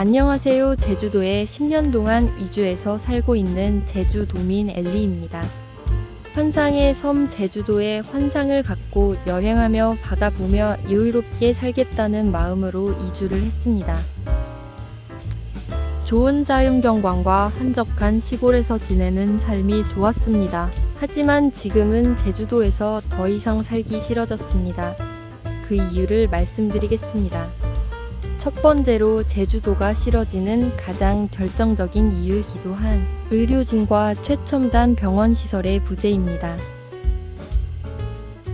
안녕하세요. 제주도에 10년 동안 이주해서 살고 있는 제주도민 엘리입니다. 환상의 섬 제주도에 환상을 갖고 여행하며 바다 보며 여유롭게 살겠다는 마음으로 이주를 했습니다. 좋은 자연경관과 한적한 시골에서 지내는 삶이 좋았습니다. 하지만 지금은 제주도에서 더 이상 살기 싫어졌습니다. 그 이유를 말씀드리겠습니다. 첫 번째로 제주도가 싫어지는 가장 결정적인 이유이기도 한 의료진과 최첨단 병원 시설의 부재입니다.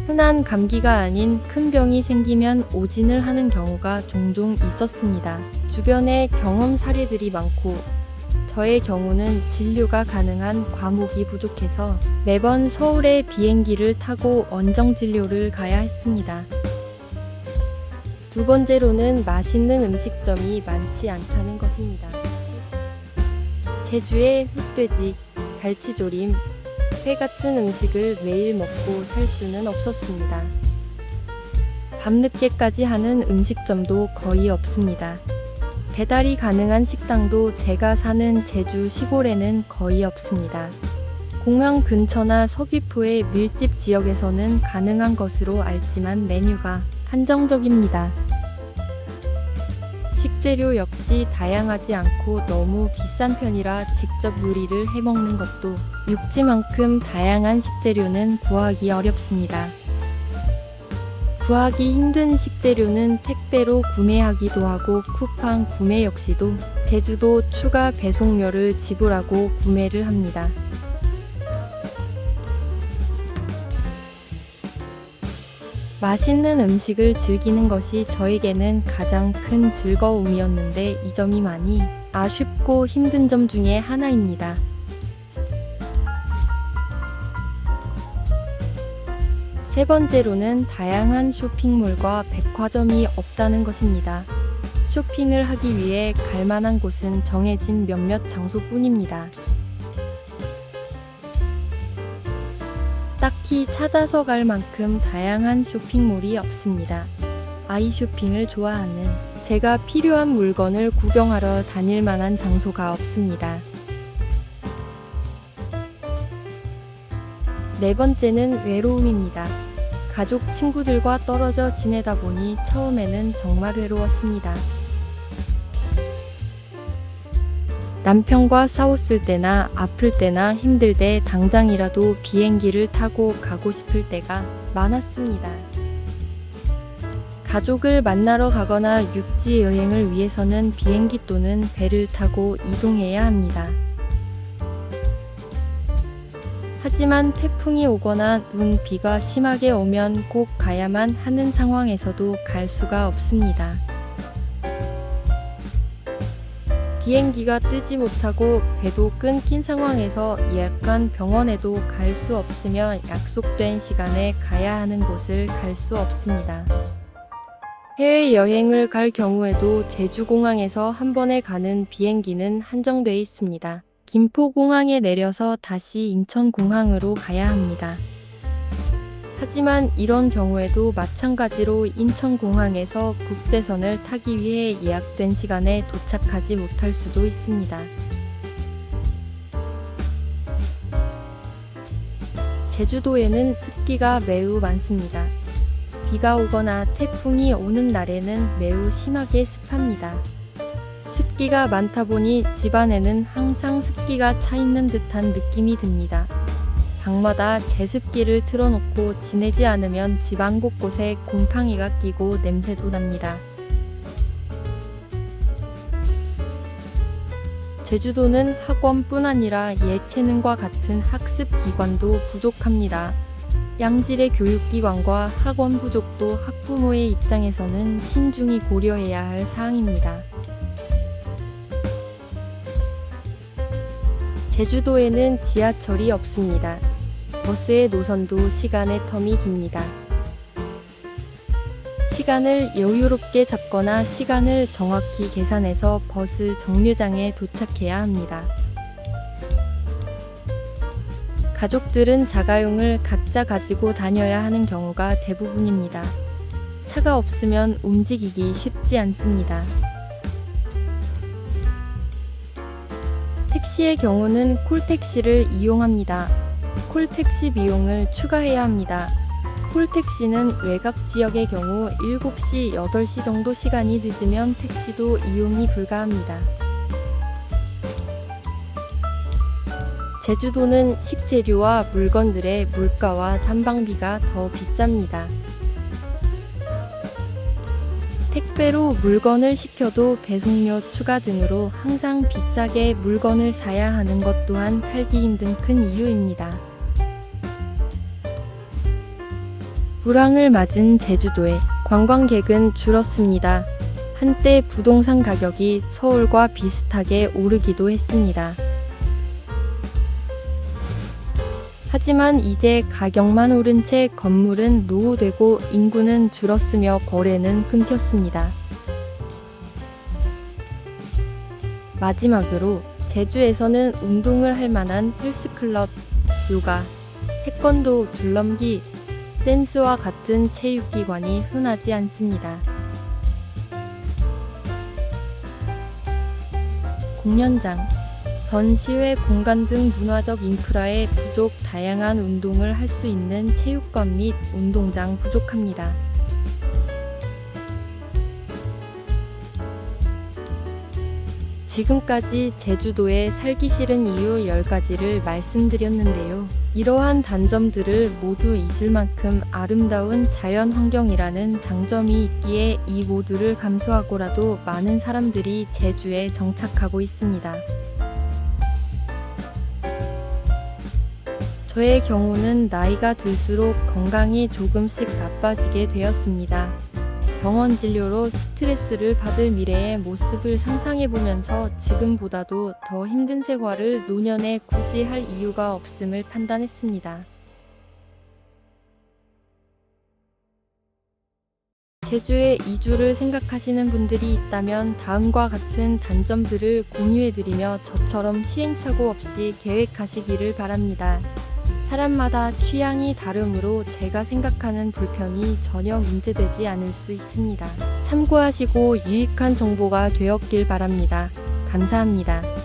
흔한 감기가 아닌 큰 병이 생기면 오진을 하는 경우가 종종 있었습니다. 주변에 경험 사례들이 많고 저의 경우는 진료가 가능한 과목이 부족해서 매번 서울에 비행기를 타고 원정진료를 가야 했습니다. 두 번째로는 맛있는 음식점이 많지 않다는 것입니다. 제주의 흑돼지, 갈치조림, 회 같은 음식을 매일 먹고 살 수는 없었습니다. 밤늦게까지 하는 음식점도 거의 없습니다. 배달이 가능한 식당도 제가 사는 제주 시골에는 거의 없습니다. 공항 근처나 서귀포의 밀집 지역에서는 가능한 것으로 알지만 메뉴가 한정적입니다. 식재료 역시 다양하지 않고 너무 비싼 편이라 직접 요리를 해먹는 것도 육지만큼 다양한 식재료는 구하기 어렵습니다. 구하기 힘든 식재료는 택배로 구매하기도 하고 쿠팡 구매 역시도 제주도 추가 배송료를 지불하고 구매를 합니다. 맛있는 음식을 즐기는 것이 저에게는 가장 큰 즐거움이었는데 이 점이 많이 아쉽고 힘든 점 중에 하나입니다. 세 번째로는 다양한 쇼핑몰과 백화점이 없다는 것입니다. 쇼핑을 하기 위해 갈 만한 곳은 정해진 몇몇 장소뿐입니다. 딱히 찾아서 갈 만큼 다양한 쇼핑몰이 없습니다. 아이 쇼핑을 좋아하는 제가 필요한 물건을 구경하러 다닐 만한 장소가 없습니다. 네 번째는 외로움입니다. 가족, 친구들과 떨어져 지내다 보니 처음에는 정말 외로웠습니다. 남편과 싸웠을 때나 아플 때나 힘들 때 당장이라도 비행기를 타고 가고 싶을 때가 많았습니다. 가족을 만나러 가거나 육지 여행을 위해서는 비행기 또는 배를 타고 이동해야 합니다. 하지만 태풍이 오거나 눈, 비가 심하게 오면 꼭 가야만 하는 상황에서도 갈 수가 없습니다. 비행기가 뜨지 못하고 배도 끊긴 상황에서 예약한 병원에도 갈 수 없으면 약속된 시간에 가야 하는 곳을 갈 수 없습니다. 해외여행을 갈 경우에도 제주공항에서 한 번에 가는 비행기는 한정돼 있습니다. 김포공항에 내려서 다시 인천공항으로 가야 합니다. 하지만 이런 경우에도 마찬가지로 인천공항에서 국제선을 타기 위해 예약된 시간에 도착하지 못할 수도 있습니다. 제주도에는 습기가 매우 많습니다. 비가 오거나 태풍이 오는 날에는 매우 심하게 습합니다. 습기가 많다 보니 집안에는 항상 습기가 차 있는 듯한 느낌이 듭니다. 방마다 제습기를 틀어놓고 지내지 않으면 집안 곳곳에 곰팡이가 끼고 냄새도 납니다. 제주도는 학원뿐 아니라 예체능과 같은 학습 기관도 부족합니다. 양질의 교육기관과 학원 부족도 학부모의 입장에서는 신중히 고려해야 할 사항입니다. 제주도에는 지하철이 없습니다. 버스의 노선도 시간의 텀이 깁니다. 시간을 여유롭게 잡거나 시간을 정확히 계산해서 버스 정류장에 도착해야 합니다. 가족들은 자가용을 각자 가지고 다녀야 하는 경우가 대부분입니다. 차가 없으면 움직이기 쉽지 않습니다. 택시의 경우는 콜택시를 이용합니다. 콜택시 비용을 추가해야 합니다. 콜택시는 외곽 지역의 경우 7시, 8시 정도 시간이 늦으면 택시도 이용이 불가합니다. 제주도는 식재료와 물건들의 물가와 탐방비가 더 비쌉니다. 택배로 물건을 시켜도 배송료 추가 등으로 항상 비싸게 물건을 사야 하는 것 또한 살기 힘든 큰 이유입니다. 불황을 맞은 제주도에 관광객은 줄었습니다. 한때 부동산 가격이 서울과 비슷하게 오르기도 했습니다. 하지만 이제 가격만 오른 채 건물은 노후되고 인구는 줄었으며 거래는 끊겼습니다. 마지막으로 제주에서는 운동을 할 만한 헬스클럽, 요가, 태권도, 줄넘기, 댄스와 같은 체육기관이 흔하지 않습니다. 공연장, 전시회 공간 등 문화적 인프라의 부족, 다양한 운동을 할 수 있는 체육관 및 운동장 부족합니다. 지금까지 제주도에 살기 싫은 이유 10가지를 말씀드렸는데요. 이러한 단점들을 모두 잊을 만큼 아름다운 자연 환경이라는 장점이 있기에 이 모두를 감수하고라도 많은 사람들이 제주에 정착하고 있습니다. 저의 경우는 나이가 들수록 건강이 조금씩 나빠지게 되었습니다. 병원 진료로 스트레스를 받을 미래의 모습을 상상해보면서 지금보다도 더 힘든 생활을 노년에 굳이 할 이유가 없음을 판단했습니다. 제주에 이주를 생각하시는 분들이 있다면 다음과 같은 단점들을 공유해드리며 저처럼 시행착오 없이 계획하시기를 바랍니다. 사람마다 취향이 다르므로 제가 생각하는 불편이 전혀 문제되지 않을 수 있습니다. 참고하시고 유익한 정보가 되었길 바랍니다. 감사합니다.